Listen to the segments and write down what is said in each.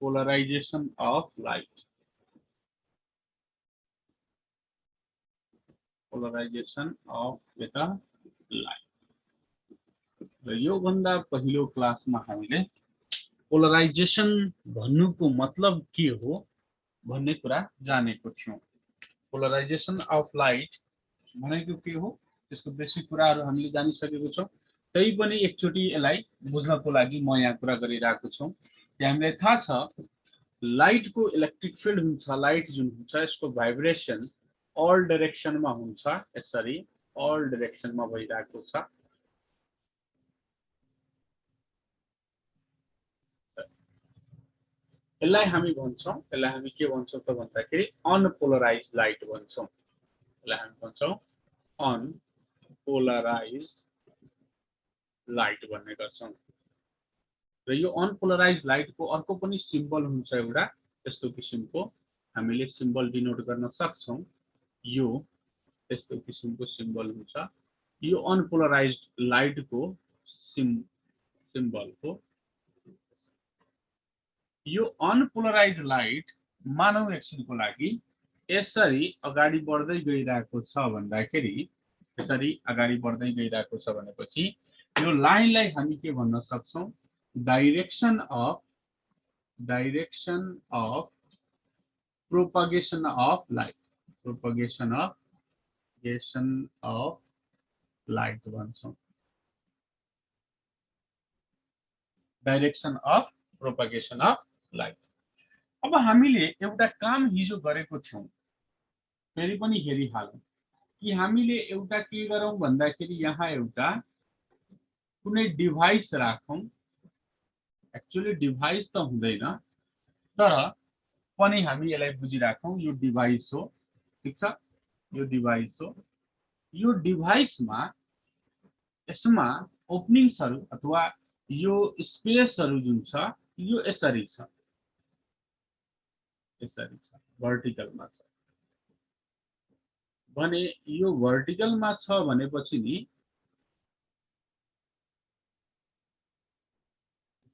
polarization of light. Polarization of the light. र यो भन्दा पहिलो क्लासमा हामीले पोलराइजेसन भन्नुको मतलब के हो भन्ने कुरा जानेको थियौं। पोलराइजेसन अफ लाइट भनेको के हो त्यसको बेसिक कुराहरु हामीले जानिसकेको छौं। तै पनि एकचोटी यसलाई बुझ्नको लागि म यहाँ कुरा गरिरहेको छु। हामीलाई थाहा छ लाइट को इलेक्ट्रिक फिल्ड हुन्छ, लाइट जुन हुन्छ यसको भाइब्रेसन ऑल डाइरेक्सन में हुन्छ, यसरी ऑल डाइरेक्सन में भइरहेको छ। यसलाई हामी भन्छौं, यसलाई हामी के भन्छौं त भन्दाखेरि अनपोलराइज्ड लाइट भन्छौं। यसलाई हामी भन्छौं अनपोलराइज्ड लाइट भन्ने गर्छौं। र यो अनपोलराइज्ड लाइट को अर्को पनि सिम्बल हुन्छ एउटा, यस्तो किसिमको हामीले सिम्बल डिनोट गर्न सक्छौं। यो यस्तो किसिमको सिम्बल हुन्छ। यो अनपोलराइज्ड लाइट को सिम्बल हो। यो अनपोलराइज्ड लाइट मानव एकछिनको लागि यसरी अगाडि बढ्दै गइरहेको छ भन्दाखेरि, यसरी अगाडि बढ्दै गइरहेको छ भनेपछि यो लाइनलाई हामी के भन्न सक्छौं, direction of propagation of light, propagation of light भन्छौं। Direction of propagation of light. अब हामीले एउटा काम हिजो गरेको थियौं, फेरि पनि हेरिहालौं कि हामीले एउटा के गरौं भन्दाखेरि यहाँ एउटा कुनै डिभाइस राखौं। एक्चुअली डिभाइस त हुँदैन, तर पनि हामी यसलाई बुझिराखौं यो डिभाइस हो। ठीक छ, यो डिभाइस हो। यो डिभाइसमा यसमा ओपनिङ्सहरु अथवा यो स्पेसहरु जुन छ यो यसरी छ, यसरी छ, भर्टिकलमा छ भने यो भर्टिकलमा छ भनेपछि नि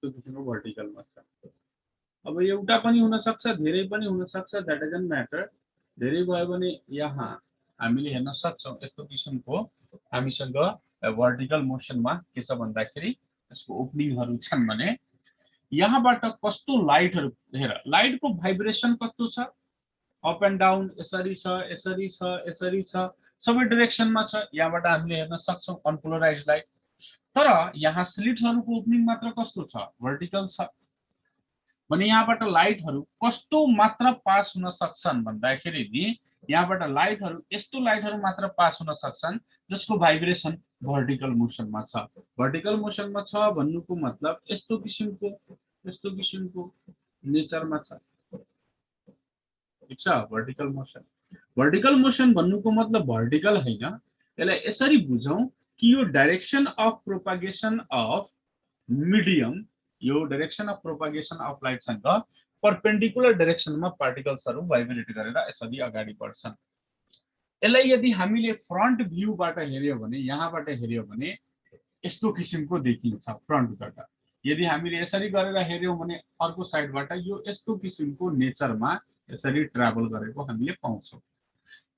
त्यो किसिमको भर्टिकलमा छ। अब एउटा पनि हुन सक्छ, धेरै पनि हुन सक्छ, दैट डजन्ट म्याटर। धेरै भयो भने यहाँ हामीले हेर्न सक्छौं यस्तो किसिमको हामीसँग भर्टिकल मोसनमा के छ भन्दाखेरि यसको ओपनिङहरु छन् भने यहाँबाट कस्तो लाइटहरु हेर, लाइटको भाइब्रेसन कस्तो छ, अप एन्ड डाउन यसरी छ, यसरी छ, यसरी छ, सबै डाइरेक्सनमा छ। यहाँबाट हामीले हेर्न सक्छौं अनपोलराइज्ड लाइट। तर यहाँ स्लिट्सहरुको ओपनिङ मात्र कस्तो छ, भर्टिकल छ भने यहाँबाट लाइटहरु कस्तो मात्र पास हुन सक्छन् भन्दाखेरि नि यहाँबाट लाइटहरु यस्तो लाइटहरु मात्र पास हुन सक्छन् जसको भाइब्रेसन भर्टिकल मोसनमा छ। भर्टिकल मोसनमा छ भन्नुको मतलब यस्तो किसिमको नेचरमा छ। ठीक छ, भर्टिकल मोसन। भर्टिकल मोसन भन्नुको मतलब भर्टिकल हैन, यसलाई यसरी बुझौं कि यो direction of propagation of medium, यो direction of propagation of light सँग परपेंडिकुलर डाइरेक्सनमा पार्टिकल्सहरु भाइब्रेट गरेर यसरी अगाडि बढ्छन्। यसलाई यदि हामीले फ्रन्ट भ्यूबाट हेर्यो भने, यहाँबाट हेर्यो भने यस्तो किसिमको देखिन्छ फ्रन्टबाट। यदि हामीले यसरी गरेर हेर्यौं भने अर्को साइडबाट यो यस्तो किसिमको नेचरमा यसरी ट्राभल गरेको हामीले पाउँछौं।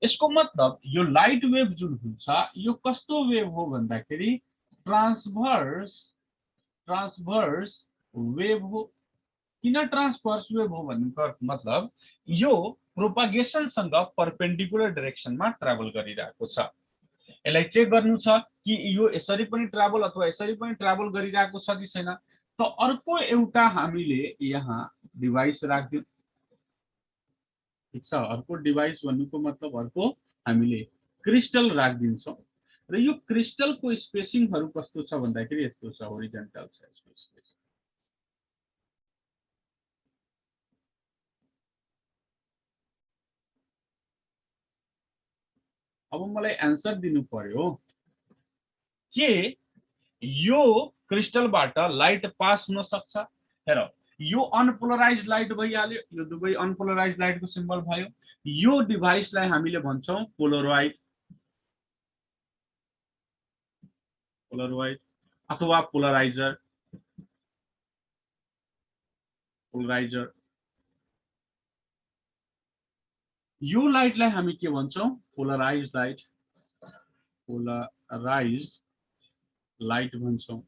यसको मतलब यो लाइट वेभ जुन हुन्छ यो कस्तो वेभ हो भन्दाखेरि ट्रान्सभर्स वेभ हो। किन ट्रान्सभर्स वेभ हो भन्नुको मतलब यो प्रोपगेसन सँग परपेंडिकुलर डाइरेक्सनमा ट्राभल गरिरहेको छ। यसलाई चेक गर्नु छ कि यो यसरी पनि ट्राभल अथवा यसरी पनि ट्राभल गरिरहेको छ कि छैन। त अर्को एउटा हामीले यहाँ डिभाइस राख्दियौ। ठीक छ, अर्को डिभाइस भन्नुको मतलब अर्को हामीले क्रिस्टल राखिदिन्छौं र यो क्रिस्टलको स्पेसिङहरु कस्तो छ भन्दाखेरि यस्तो छ, होरिजन्टल छ यसको स्पेसिङ। अब मलाई आन्सर दिनु पर्यो के यो क्रिस्टलबाट लाइट पास हुन सक्छ। हेर, यो अनपोलराइज्ड लाइट भइहाल्यो, यो दुवै अनपोलराइज्ड लाइटको सिम्बल भयो। यो डिभाइसलाई हामीले भन्छौं पोलरोइड अथवा पोलराइजर। यो लाइटलाई हामी के भन्छौं? पोलराइज्ड लाइट, पोलराइज्ड लाइट भन्छौं।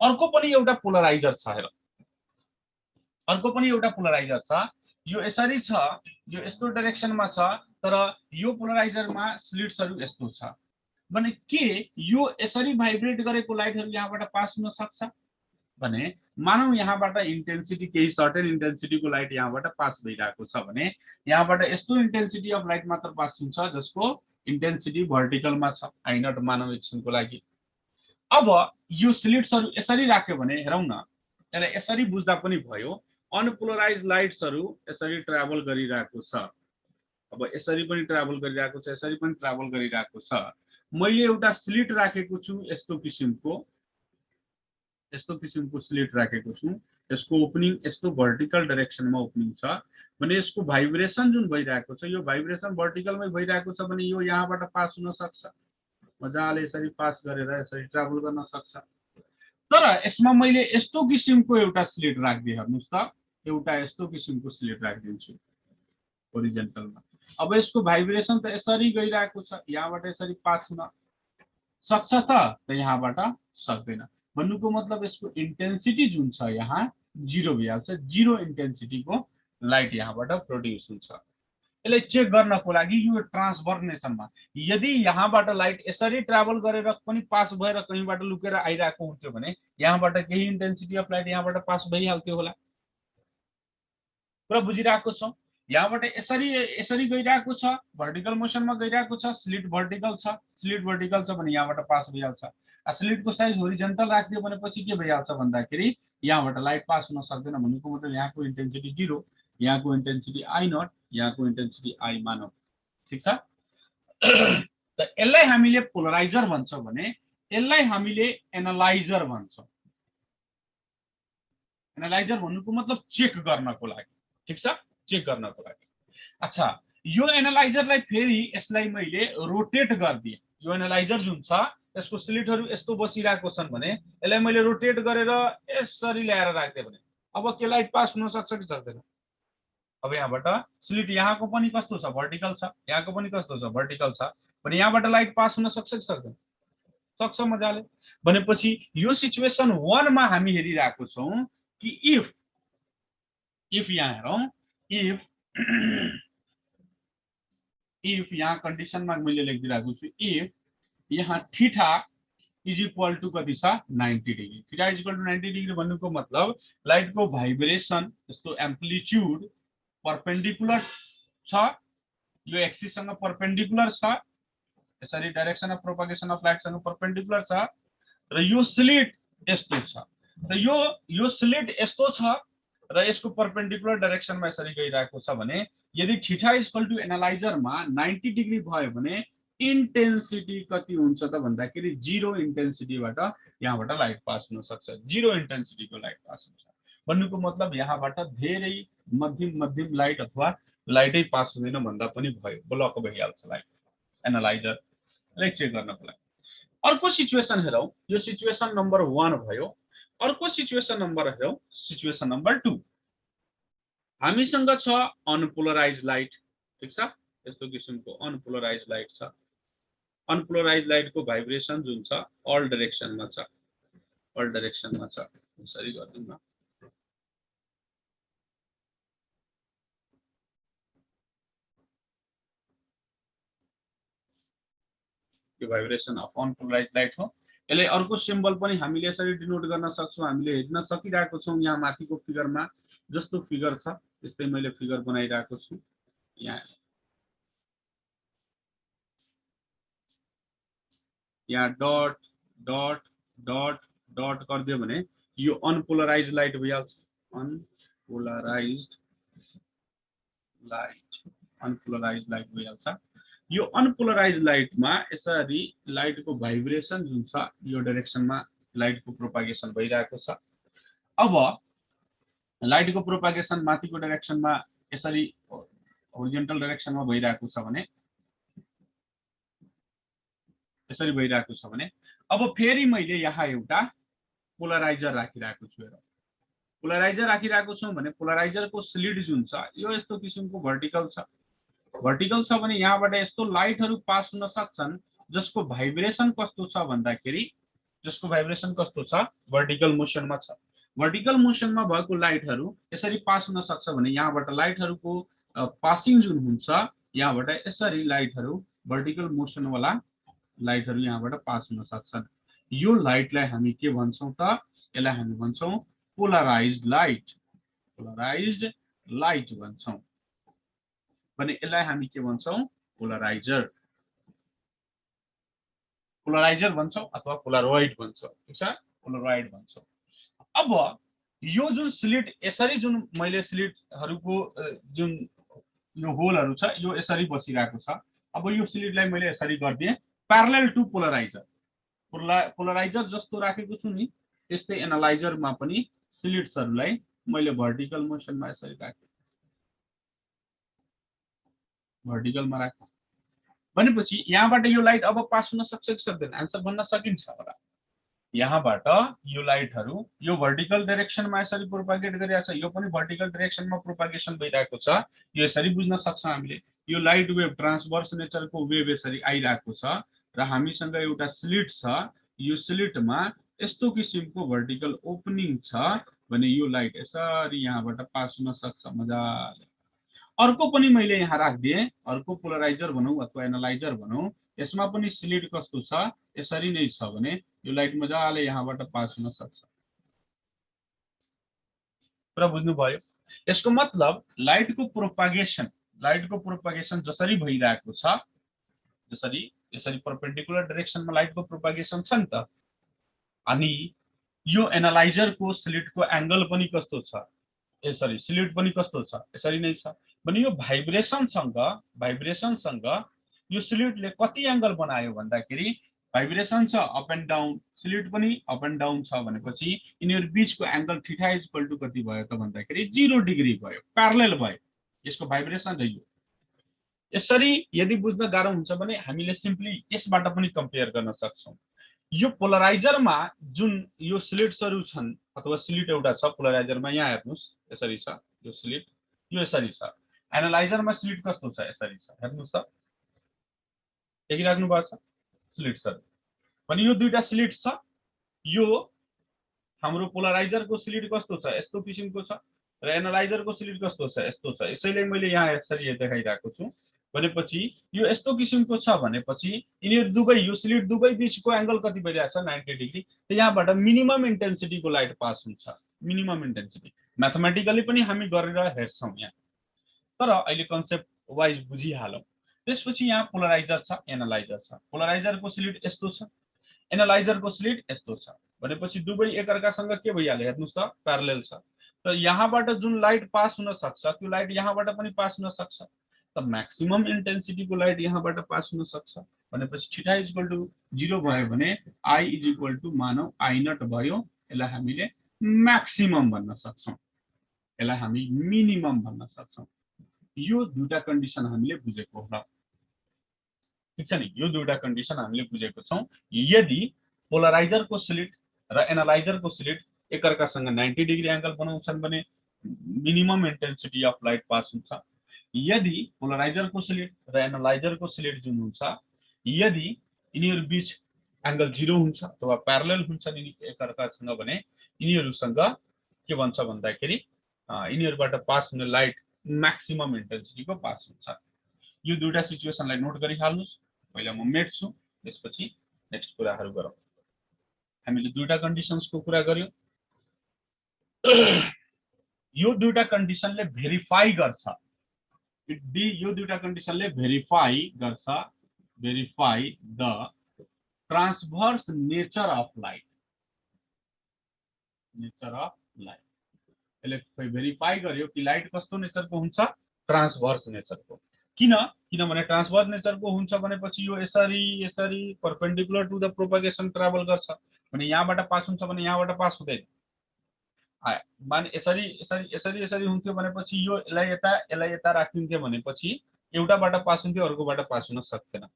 अर्को पनि एउटा पोलराइजर छ हेर, अर्को पनि एउटा पोलराइजर छ। यो यसरी छ, यो यस्तो डाइरेक्सनमा छ, तर यो पोलराइजरमा स्लिट्सहरु यस्तो छ भने के यो यसरी भाइब्रेट गरेको लाइटहरु यहाँबाट पास हुन सक्छ भने मानौ यहाँबाट इन्टेन्सिटी केही सर्टेन इन्टेन्सिटीको लाइट यहाँबाट पास भइरहेको छ भने यहाँबाट यस्तो इन्टेन्सिटी अफ लाइट मात्र पास हुन्छ जसको इन्टेन्सिटी भर्टिकलमा छ, आई नट मानौ एकछिनको लागि। अब यो स्लिट्सहरु यसरी राख्यो भने हेरौं न, यसलाई यसरी बुझ्दा पनि भयो। अनपोलराइज्ड लाइट्सहरु यसरी ट्राभल गरिरहेको छ, अब यसरी पनि ट्राभल गरिरहेको छ, यसरी पनि ट्राभल गरिरहेको छ। मैले एउटा स्लिट राखेको छु, यस्तो किसिमको स्लिट राखेको छु। यसको ओपनिङ यस्तो भर्टिकल डाइरेक्सनमा ओपनिङ छ भने यसको भाइब्रेसन जुन भइरहेको छ यो भाइब्रेसन भर्टिकलमै भइरहेको छ भने यो यहाँबाट पास हुन सक्छ, मजाले यसरी पास गरेर यसरी ट्राभल गर्न सक्छ। तर यसमा मैले यस्तो किसिमको एउटा स्लिट राख्दिए, हेर्नुस् त, एउटा यस्तो किसिमको स्लिट राखिदिन्छु होरिजन्टलमा। अब यसको भाइब्रेसन त यसरी गइरहेको छ, यहाँबाट यसरी पास हुन सक्छ त यहाँबाट सक्दैन। भन्नुको मतलब यसको इन्टेन्सिटी जुन छ यहाँ जिरो भइहाल्छ, जिरो इन्टेन्सिटीको लाइट यहाँबाट प्रोड्युस हुन्छ। यसलाई चेक गर्नको लागि यो ट्रान्सफर्मेसनमा यदि यहाँबाट लाइट यसरी ट्राभल गरेर पनि पास भएर कहीँबाट लुकेर आइरहेको हुन्थ्यो भने यहाँबाट केही इन्टेन्सिटी अफ लाइट यहाँबाट पास भइहाल्थ्यो होला। पुरा बुझिरहेको छौ? यहाँबाट यसरी यसरी गइरहेको छ, भर्टिकल मोसनमा गइरहेको छ, स्लिट भर्टिकल छ, स्लिट भर्टिकल छ भने यहाँबाट पास भइहाल्छ। स्लिटको साइज होरिजन्टल राखिदियो भनेपछि के भइहाल्छ भन्दाखेरि यहाँबाट लाइट पास हुन सक्दैन। भन्नुको मतलब यहाँको इन्टेन्सिटी जिरो, यहाँको इन्टेन्सिटी आई नट, यहाँको इन्टेन्सिटी आई मानौ, ठीक छ? त यसलाई हामीले पोलराइजर भन्छौं भने यसलाई हामीले एनालाइजर भन्छौं। एनालाइजर भन्नुको मतलब चेक गर्नको लागि, ठीक छ? चेक गर्नको लागि। अच्छा, यो एनालाइजरलाई फेरि यसलाई मैले रोटेट गर्दिए, यो एनालाइजर जुन छ यसको स्लिटहरु यस्तो बसिरहेको छन् भने यसलाई मैले रोटेट गरेर यसरी ल्याएर राख्दिए भने अब के लाइट पास हुन सक्छ कि सक्दैन? अब यहाँबाट स्लिट यहाँको पनि कस्तो छ? भर्टिकल छ, यहाँको पनि कस्तो छ? भर्टिकल छ भने यहाँबाट लाइट पास हुन सक्छ कि सक्दैन? सक्छ मजाले। भनेपछि यो सिचुएसन 1 मा हामी हेरिरहेको छौं कि इफ यहाँ हेरौं, इफ यहाँ कन्डिसनमा मैले लेखिदिरहेको छु, इफ यहाँ थीटा इज इक्वल टू कति छ? 90 degree. Theta is equal to 90 degree भन्नुको मतलब लाइटको भाइब्रेसन यस्तो एम्प्लिट्युड परपेन्डिकुलर छ, यो एक्सिससँग परपेन्डिकुलर छ, यसरी डाइरेक्सन अफ प्रोपगेसन अफ लाइटसँग परपेन्डिकुलर छ र यो स्लिट यस्तो छ। र यो स्लिट यस्तो छ र यसको परपेन्डिकुलर डाइरेक्सनमा यसरी गइरहेको छ भने यदि थीटा इज इक्वल टू एनालाइजरमा 90 डिग्री भयो भने इन्टेन्सिटी कति हुन्छ त भन्दाखेरि जिरो इन्टेन्सिटीबाट यहाँबाट लाइट पास हुन सक्छ, जिरो इन्टेन्सिटीको लाइट पास हुन्छ। भन्नुको मतलब यहाँबाट धेरै मध्यम लाइट अथवा लाइटै पास हुँदैन भन्दा पनि भयो, ब्लक भइहाल्छ लाइट एनालाइजरले चेक गर्नको लागि। अर्को सिचुएसन हेरौं, यो सिचुएसन नम्बर 1 भयो। अर्को सिचुएसन नम्बर हेरौं, सिचुएसन नम्बर 2। हामीसँग छ अनपोलराइज्ड लाइट, ठीक छ? यस्तो किसिमको अनपोलराइज्ड लाइट छ। अनपोलराइज्ड लाइटको भाइब्रेसन जुन छ अल डाइरेक्सनमा छ, अल डाइरेक्सनमा छ। यसरी गर्दिन न, यो भाइब्रेसन अफ अनपोलराइज्ड लाइट हो। यसले अर्को सिम्बल पनि हामीले यसरी डिनोट गर्न सक्छौं। हामीले हेर्न सकिरहेको छौं यहाँ माथिको फिगरमा, जस्तो फिगर छ त्यस्तै मैले फिगर बनाइरहेको छु। यहाँ डट डट डट डट गरिदियो भने यो अनपोलराइज्ड लाइट भइहाल्छ। अनपोलराइज्ड लाइट भइहाल्छ। यो अनपोलराइज्ड लाइटमा यसरी लाइटको भाइब्रेसन जुन छ यो डाइरेक्सनमा लाइटको प्रोपागेसन भइरहेको छ। अब लाइटको प्रोपागेसन माथिको डाइरेक्सनमा यसरी होरिजन्टल डाइरेक्सनमा भइरहेको छ भने यसरी भइरहेको छ भने अब फेरि मैले यहाँ एउटा पोलराइजर राखिरहेको छु। हेर, पोलराइजर राखिरहेको छौँ भने पोलराइजरको स्लिट जुन छ यो यस्तो किसिमको भर्टिकल छ। भर्टिकल छ भने यहाँबाट यस्तो लाइटहरू पास हुन सक्छन् जसको भाइब्रेसन कस्तो छ भन्दाखेरि भर्टिकल मोसनमा छ। भर्टिकल मोसनमा भएको लाइटहरू यसरी पास हुन सक्छ भने यहाँबाट लाइटहरूको पासिङ जुन हुन्छ यहाँबाट यसरी लाइटहरू भर्टिकल मोसनवाला लाइटहरू यहाँबाट पास हुन सक्छन्। यो लाइटलाई हामी के भन्छौँ त? यसलाई हामी भन्छौँ पोलराइज्ड लाइट। पोलराइज्ड लाइट भन्छौँ भने यसलाई हामी के भन्छौँ? पोलराइजर। पोलराइजर भन्छौँ अथवा पोलरोइड भन्छौँ। ठीक छ, पोलरोइड भन्छौँ। अब यो जुन स्लिट यसरी जुन मैले स्लिटहरूको जुन यो होलहरू छ यो यसरी बसिरहेको छ। अब यो स्लिटलाई मैले यसरी गरिदिएँ प्यारलल टु पोलराइजर। पोलराइजर जस्तो राखेको छु नि त्यस्तै एनालाइजरमा पनि स्लिट्सहरूलाई मैले भर्टिकल मोसनमा यसरी राखेँ, भर्टिकलमा राखेँ भनेपछि यहाँबाट यो लाइट अब पास हुन सक्छ कि सक्दैन? आन्सर भन्न सकिन्छ होला। यहाँबाट यो लाइटहरू यो भर्टिकल डाइरेक्सनमा यसरी प्रोपागेट गरिरहेको छ, यो पनि भर्टिकल डाइरेक्सनमा प्रोपागेसन भइरहेको छ। यो यसरी बुझ्न सक्छौँ हामीले, यो लाइट वेभ ट्रान्सभर्स नेचरको वेभ यसरी आइरहेको छ र हामीसँग एउटा स्लिट छ। यो स्लिटमा यस्तो किसिमको भर्टिकल ओपनिङ छ भने यो लाइट यसरी यहाँबाट पास हुन सक्छ मजाले। अर्को पनि मैले यहाँ राखिदिएँ, अर्को पोलराइजर भनौँ अथवा एनालाइजर भनौँ, यसमा पनि स्लिट कस्तो छ? यसरी नै छ भने यो लाइट मजाले यहाँबाट पास हुन सक्छ। पुरा बुझ्नुभयो? यसको मतलब लाइटको प्रोपागेसन जसरी भइरहेको छ, जसरी यसरी परपेन्डिकुलर डाइरेक्सनमा लाइटको प्रोपागेसन छ नि त, अनि यो एनालाइजरको स्लिटको एंगल पनि कस्तो छ? यसरी स्लिट पनि कस्तो छ? यसरी नै छ भने यो भाइब्रेसनसँग यो स्लिटले कति एंगल बनायो भन्दाखेरि भाइब्रेसन छ अप एन्ड डाउन, स्लिट पनि अप एन्ड डाउन छ भनेपछि यिनीहरू बीचको angle theta is equal to कति भयो त भन्दाखेरि 0 डिग्री भयो, प्यारलल भयो। यसको भाइब्रेसन रह्यो। यसरी यदि बुझ्न गाह्रो हुन्छ भने हामीले सिम्पली यसबाट पनि कम्पेयर गर्न सक्छौँ। यो पोलराइजरमा जुन यो स्लिट्सहरू छन् अथवा स्लिट एउटा छ पोलराइजरमा, यहाँ हेर्नुस् यसरी छ यो स्लिट, यो यसरी छ। एनालाइजरमा स्लिट कस्तो छ? यसरी छ, हेर्नुस् त, देखिराख्नु भएको छ स्लिट्सहरू भने यो दुईटा स्लिट छ। यो हाम्रो पोलराइजरको स्लिट कस्तो छ? यस्तो किसिमको छ र एनालाइजरको स्लिट कस्तो छ? यस्तो छ। यसैले मैले यहाँ यसरी देखाइरहेको छु भनेपछि यो यस्तो किसिमको छ भनेपछि यिनीहरू दुवै यो स्लिट दुवै बीचको एंगल कति भइरहेछ? 90 डिग्री। त यहाँबाट मिनिमम इन्टेन्सिटीको लाइट पास हुन्छ। मिनिमम इन्टेन्सिटी म्याथमेटिकली पनि हामी गरेर हेर्छौँ यहाँ, तर अहिले कन्सेप्ट वाइज बुझिहालौँ। त्यसपछि यहाँ पोलराइजर छ, एनालाइजर छ। पोलराइजरको स्लिट यस्तो छ, एनालाइजरको स्लिट यस्तो छ भनेपछि दुवै एकअर्कासँग के भइहाल्यो? हेर्नुस् त, प्यारलल छ। त यहाँबाट जुन लाइट पास हुन सक्छ त्यो लाइट यहाँबाट पनि पास हुन सक्छ। त म्याक्सिमम इन्टेन्सिटीको लाइट यहाँबाट पास हुन सक्छ भनेपछि थीटा इज इक्वल टु 0 भयो भने आई इज इक्वल टु मानौ आई नट भयो। यसलाई हामीले म्याक्सिमम भन्न सक्छौँ, यसलाई हामी मिनिमम भन्न सक्छौँ। यो दुईटा कन्डिसन हामीले बुझेको होला। ठीक छ नि, यो दुईटा कन्डिसन हामीले बुझेको छौँ। यदि पोलराइजरको स्लिट र एनालाइजरको स्लिट एकअर्कासँग 90 डिग्री एंगल बनाउँछन् भने minimum intensity of light pass हुन्छ। यदि पोलराइजरको स्लिट र एनालाइजरको स्लिट जुन हुन्छ यदि यिनीहरू बीच एंगल 0 हुन्छ अथवा प्यारलल हुन्छन् एकअर्कासँग भने यिनीहरूसँग के भन्छ भन्दाखेरि यिनीहरूबाट पास हुने लाइट म्याक्सिमम इन्टेन्सिटीको पास हुन्छ। यो दुईटा सिचुएसनलाई नोट गरिहाल्नुस्। पहिला म मेट्छु, त्यसपछि नेक्स्ट कुराहरू गरौँ। हामीले दुईटा कन्डिसन्सको कुरा गर्यौं। यो दुईटा कन्डिसनले भेरिफाई गर्छ, यो दुईटा कन्डिसनले verify the transverse nature of light. यसले भेरिफाई गर्यो कि लाइट कस्तो नेचरको हुन्छ? ट्रान्सभर्स नेचरको। किनभने ट्रान्सभर्स नेचरको हुन्छ भनेपछि यो यसरी perpendicular to the propagation travel गर्छ भने यहाँबाट पास हुन्छ भने यहाँबाट पास हुँदैन। माने यसरी हुन्थ्यो भनेपछि यो यसलाई यता राखिन्थ्यो भनेपछि एउटाबाट पास हुन्थ्यो अर्कोबाट पास हुन सक्दैन।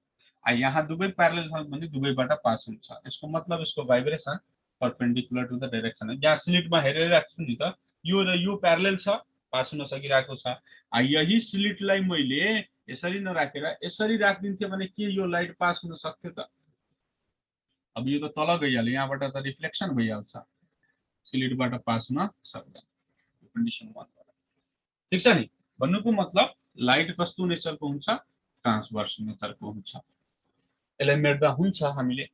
यहाँ दुवै प्यारलल छन् भने दुवैबाट पास हुन्छ। यसको मतलब यसको vibration perpendicular to the direction. यहाँ स्लिटमा हेरेर राख्छु नि त, यो र यो प्यारलल छ, पास हुन सकिरहेको छ। यही स्लिटलाई मैले यसरी नराखेर यसरी राखिदिन्थेँ भने के यो लाइट पास हुन सक्थ्यो त? अब यो त तल गइहाल्यो, यहाँबाट त रिफ्लेक्सन भइहाल्छ, स्लिटबाट पास हुन सक्दैन। कन्डिसन 1 ठीक छ नि। भन्नुको मतलब लाइट कस्तो नेचरको हुन्छ? ट्रान्सभर्स नेचरको हुन्छ। यसलाई मेट्दा हुन्छ हामीले।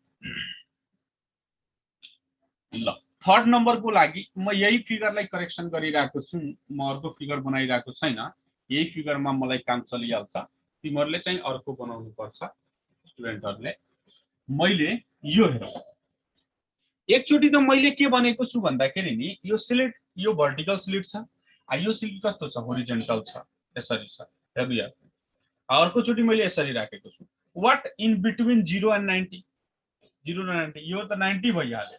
ल थर्ड नम्बरको लागि म यही फिगरलाई करेक्सन गरिरहेको छु, म अर्को फिगर बनाइरहेको छैन। यही फिगरमा मलाई काम चलिहाल्छ, तिमीहरूले चाहिँ अर्को बनाउनु पर्छ स्टुडेन्टहरूले। मैले यो हेर, एकचोटि त मैले के भनेको छु भन्दाखेरि नि यो स्लिट, यो भर्टिकल स्लिट छ, यो स्लिट कस्तो छ? होरिजेन्टल छ, यसरी छ। हेर्नु यार, अर्कोचोटि मैले यसरी राखेको छु। What in between 0 and 90? 0 र 90, यो त 90 भइहाल्यो,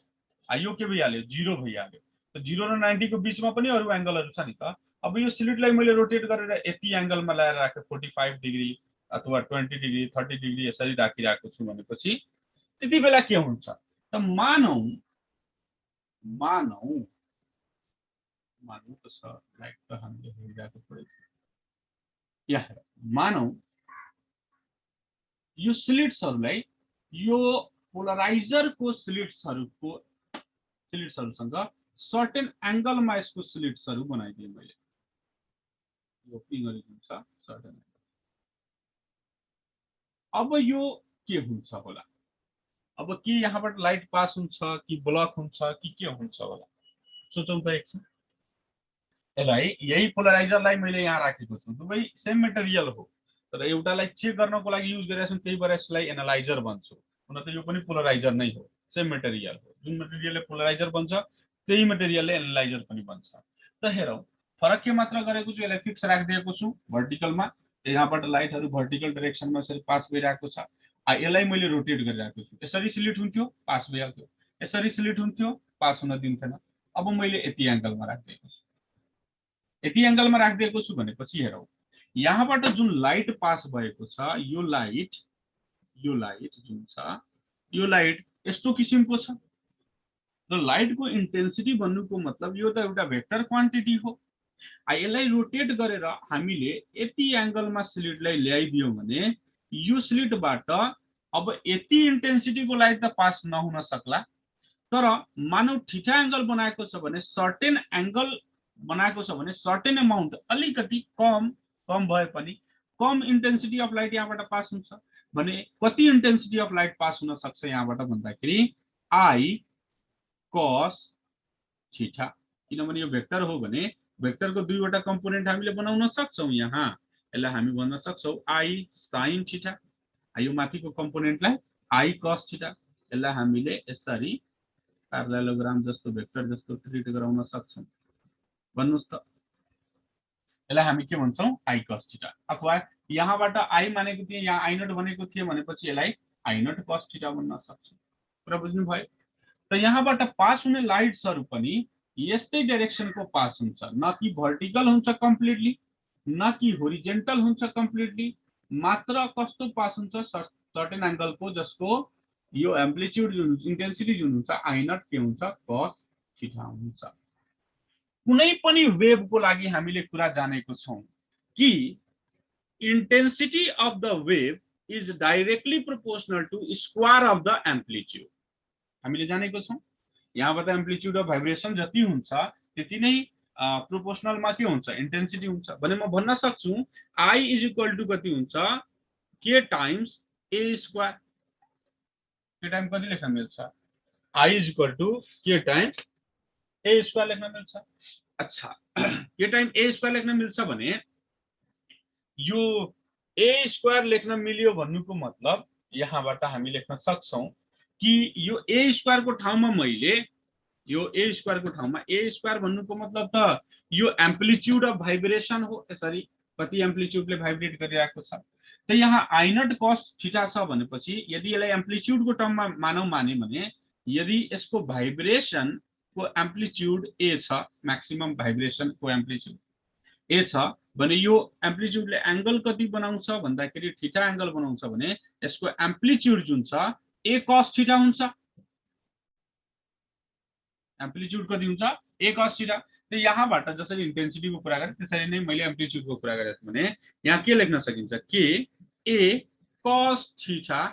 यो के भइहाल्यो? 0 भइहाल्यो। त 0 र 90 को बीचमा पनि अरू एंगलहरु छ नि त। अब यो स्लिटलाई मैले रोटेट गरेर यति एंगलमा ल्याएर राखे, 45 डिग्री अथवा 20 डिग्री 30 डिग्री यसरी राखिरहेको छु भनेपछि त्यति बेला के हुन्छ त? मानौ मानौ मानौ त सर लाइट त हामीले हेरिरहेको पऱ्यो। यहाँ मानौ यो स्लिट्सहरुलाई यो पोलराइजरको स्लिट्सहरुसँग सर्टेन एंगलमा यसको स्लिट्सहरु बनाइदिए मैले। यो फिगर हुन्छ सर्टेन। अब यो के हुन्छ होला? अब के यहाँबाट लाइट पास हुन्छ कि ब्लक हुन्छ कि के हुन्छ होला? सोचौं त एकछिन। यसलाई यही पोलराइजरलाई मैले यहाँ राखेको छु, दुवै सेम मटेरियल हो, तर एउटालाई चेक गर्नको लागि युज गरेको छु, त्यही भएर यसलाई एनालाइजर भन्छु। हुन त यो पनि पोलराइजर नै हो, सेम मटेरियल हो। जुन मटेरियलले पोलराइजर बन्छ त्यही मटेरियलले एनालाइजर पनि बन्छ। त हेरौं फरक के मात्र गरेको छु, यसलाई फिक्स राखिदिएको छु भर्टिकलमा। यहाँबाट लाइटहरु भर्टिकल डाइरेक्सनमा यसरी पास भइरहेको छ। यसलाई मैले रोटेट गरिरहेको छु, यसरी स्लिट हुन्थ्यो पास भइहाल्थ्यो, यसरी स्लिट हुन्थ्यो पास हुन दिन्थेन। अब मैले यति एंगलमा राखिदिएको छु, यति एंगलमा राखिदिएको छु भनेपछि हेरौं यहाँबाट जुन लाइट पास भएको छ, यो लाइट जुन छ यो लाइट यस्तो किसिमको छ। र लाइटको इन्टेन्सिटी भन्नुको मतलब यो त एउटा भेक्टर क्वान्टिटी हो। यसलाई रोटेट गरेर हामीले यति एंगलमा स्लिटलाई ल्याइदियौं भने यो स्लिटबाट अब यति इन्टेन्सिटीको लाइट त पास नहुन सक्ला, तर मानौ थीटा एंगल बनाएको छ भने सर्टेन एंगल बनाएको छ भने सर्टेन अमाउन्ट अलिकति कम भए पनि कम इन्टेन्सिटी अफ लाइट यहाँबाट पास हुन्छ भने कति इन्टेन्सिटी अफ लाइट पास हुन सक्छ यहाँबाट भन्दाखेरि आई cos थीटा। किनभने यो भेक्टर हो भने भेक्टरको दुईवटा कम्पोनेन्ट हामीले बनाउन सक्छौं। यहाँ यसलाई हामी भन्न सक्छौं आई sin थीटा, यो माथिको कम्पोनेन्टलाई आई cos थीटा। यसलाई हामीले यसरी प्यारालेलोग्राम जस्तो भेक्टर जस्तो ट्रिट गराउन सक्छौं। भन्नुस् त यसलाई हामी के भन्छौं? I cos theta. अथवा यहाँबाट आई मानेको थिए, यहाँ आई नट भनेको थिए भनेपछि यसलाई आई नट cos थीटा भन्न सक्छौं। कुरा बुझ्नु भयो? त यहाँबाट पास हुने लाइट्सहरु पनि यस्तै डाइरेक्सनको पास हुन्छ, न कि भर्टिकल हुन्छ कम्प्लिटली, न कि होरिजेन्टल हुन्छ कम्प्लिटली, मात्र कस्तो पास हुन्छ? सर्टेन एंगलको, जसको यो एम्प्लिट्युड जुन इन्टेन्सिटी जुन हुन्छ आई नट के हुन्छ? cos थीटा हुन्छ। कुनै पनि वेभको लागि हामीले कुरा जानेको छौं कि intensity of the wave is directly proportional to square of the amplitude। हामीले जानेको छौं यहाँबाट एम्प्लिट्युड अफ भाइब्रेसन जति हुन्छ त्यति नै प्रोपोर्सनलमा के हुन्छ? इन्टेन्सिटी हुन्छ। भने म भन्न सक्छु I इज इक्वल टु कति हुन्छ? k times a square. K time कति लेख्न मिल्छ? I is equal to k times a square लेख्न मिल्छ। अच्छा k टाइम a स्क्वायर लेख्न मिल्छ भने यो a स्क्वायर लेख्न मिल्यो भन्नुको मतलब यहाँबाट हामी लेख्न सक्छौं कि यो a स्क्वायर को ठाउँमा मैले यो a स्क्वायर को ठाउँमा a स्क्वायर भन्नुको मतलब त यो एम्प्लिट्युड अफ भाइब्रेसन हो। यसरी कति एम्प्लिट्युडले भाइब्रेट गरिरहेको छ। त यहाँ आई नट cos थीटा छ भनेपछि यदि यसलाई एम्प्लिट्युड को टर्ममा माने भने यदि यसको भाइब्रेसन को एम्प्लिट्युड a छ, मैक्सिमम भाइब्रेसन को एम्प्लिट्युड a छ भने यो एम्प्लिट्युडले एंगल कति बनाउँछ भन्दाखेरि थीटा एंगल बनाउँछ भने यसको एम्प्लिट्युड जुन छ a cos थीटा हुन्छ। एम्प्लिट्युड कति हुन्छ? a cos theta. त्यो यहाँबाट जसरी इन्टेन्सिटीको कुरा गरे त्यसरी नै मैले एम्प्लिट्युडको कुरा गरेको भने यहाँ के लेख्न सकिन्छ के ए cos थीटा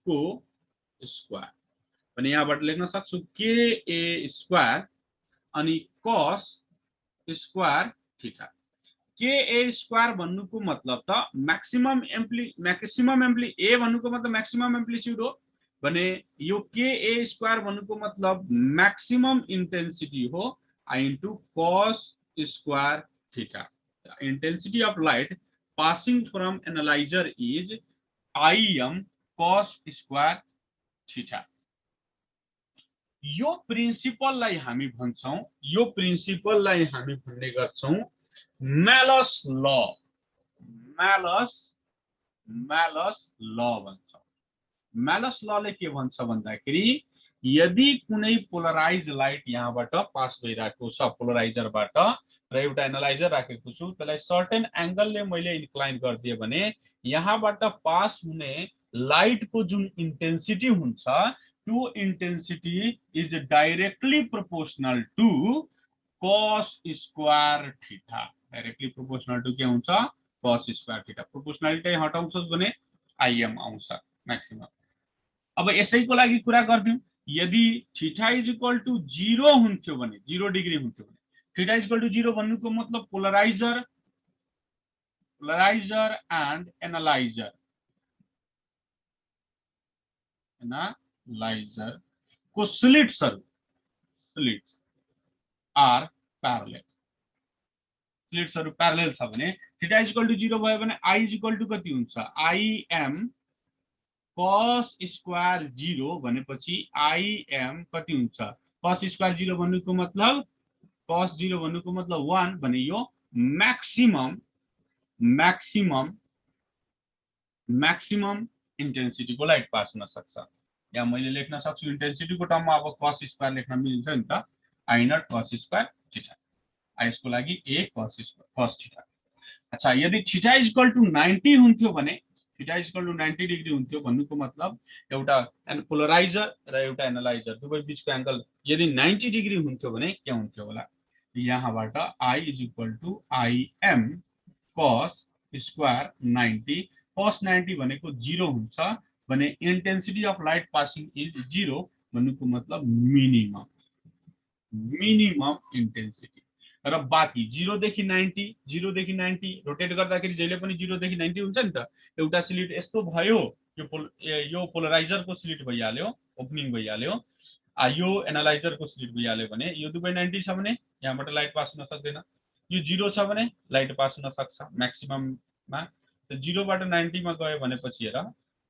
को स्क्वायर भने यहाँबाट लेख्न सक्छु के ए स्क्वायर अनि cos स्क्वायर थीटा के ए स्क्वायर भन्नुको मतलब त मैक्सिमम एम्प्ली ए भन्नुको मतलब मैक्सिमम एम्प्लिट्युड हो भने यो के ए स्क्वायर भन्नुको मतलब मैक्सिमम इंटेंसिटी हो into cos square theta intensity of light passing from analyser is im cos square theta यो प्रिन्सिपललाई हामी भन्छौं यो प्रिन्सिपललाई हामी भन्ने गर्छौं म्यालस ल म्यालस ल भन्छौं म्यालस लले के भन्छ भन्दाखेरि यदि कुनै पोलराइज लाइट यहाँबाट पास भइरहेको छ पोलराइजरबाट र एउटा एनालाइजर राखेको छु त्यसलाई सर्टेन एंगलले मैले इन्क्लाइन गरिदिए भने यहाँबाट पास हुने लाइटको जुन इन्टेन्सिटी हुन्छ त्यो intensity is directly proportional to cos square theta directly proportional to के हुन्छ cos स्क्वायर थीटा प्रोपोर्शनालिटी हटाउँछस् भने im आउँछ मैक्सिमम अब यसैको लागि कुरा गर्दियौ यदि थीटा इज इक्वल टु 0 हुन्थ्यो भने 0 डिग्री हुन्थ्यो भने थीटा इज इक्वल टु 0 भन्नुको मतलब पोलराइजर एन्ड एनालाइजर को स्लिट्स आर पैरेलल स्लिट्सहरु पैरेलल छ भने थीटा इज इक्वल टु 0 भयो भने i इज इक्वल टु कति हुन्छ im cos स्क्वायर 0 भनेपछि im कति हुन्छ cos स्क्वायर 0 भन्नुको मतलब cos 0 भन्नुको मतलब 1 भने यो मैक्सिमम इंटेंसिटी को लाइट पास हुन सक्छ यहाँ मैले लेख्न सक्छु इंटेंसिटी को टर्ममा अब cos स्क्वायर लेख्न मिल्छ नि त i not cos square theta i यसको लागि a cos थीटा अच्छा यदि थीटा इज इक्वल टु 90 हुन्थ्यो भने theta is equal to 90 degree हुन्थ्यो भन्नुको मतलब एउटा पोलराइजर र एउटा एनालाइजर दुवै बीचको एंगल यदि 90 डिग्री हुन्थ्यो भने के हुन्थ्यो होला यहाँबाट i is equal to im cos square 90 cos 90 भनेको 0 हुन्छ भने intensity of light passing is 0 भन्नुको मतलब मिनिमम इंटेंसिटी र बाकी 0 देखि 90 रोटेट गर्दाखेरि जहिले पनि 0 देखि 90 हुन्छ नि त एउटा स्लिट यस्तो भयो यो पोलराइजर को स्लिट भइहाल्यो ओपनिङ भइहाल्यो यो एनालाइजर को स्लिट भइहाल्यो भने यो दुवै 90 छ भने यहाँबाट लाइट पास हुन सक्दैन यो 0 छ भने लाइट पास हुन सक्छ मैक्सिमम मा 0 बाट 90 मा गयो भनेपछि हेर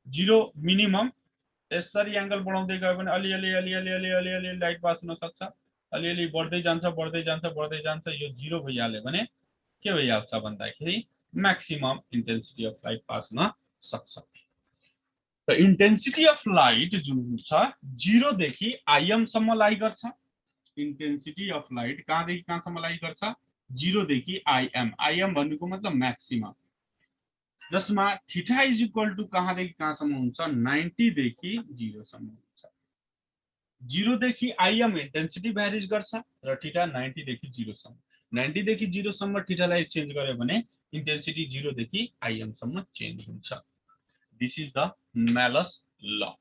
0 मिनिमम यसरी एंगल बढाउँदै गयो भने अलि लाइट पास हुन सक्छ अलि बढ्दै जान्छ यो 0 भइहाल्यो भने के भइहाल्छ भन्दाखेरि maximum intensity of light pass हुन सक्छ त इंटेंसिटी अफ लाइट जुन हुन्छ 0 देखि im सम्म लाई गर्छ इंटेंसिटी अफ लाइट कहाँदेखि कहाँसम्म लाई गर्छ 0 देखि im भन्नुको मतलब मैक्सिमम जसमा थीटा इज इक्वल टु कहाँदेखि कहाँसम्म हुन्छ 90 देखि 0 सम्म हुन्छ 0 देखि im इंटेंसिटी भ्यारिज गर्छ र थीटा 90 देखि 0 सम्म 90 देखि 0 सम्म थीटालाई चेन्ज गर्यो भने इंटेंसिटी 0 देखि im सम्म चेन्ज हुन्छ दिस इज द म्यालस ल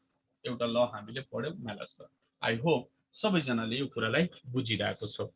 एउटा ल हामीले पढ्यौ म्यालस ल आई होप सबैजनाले यो कुरालाई बुझिरहेको छ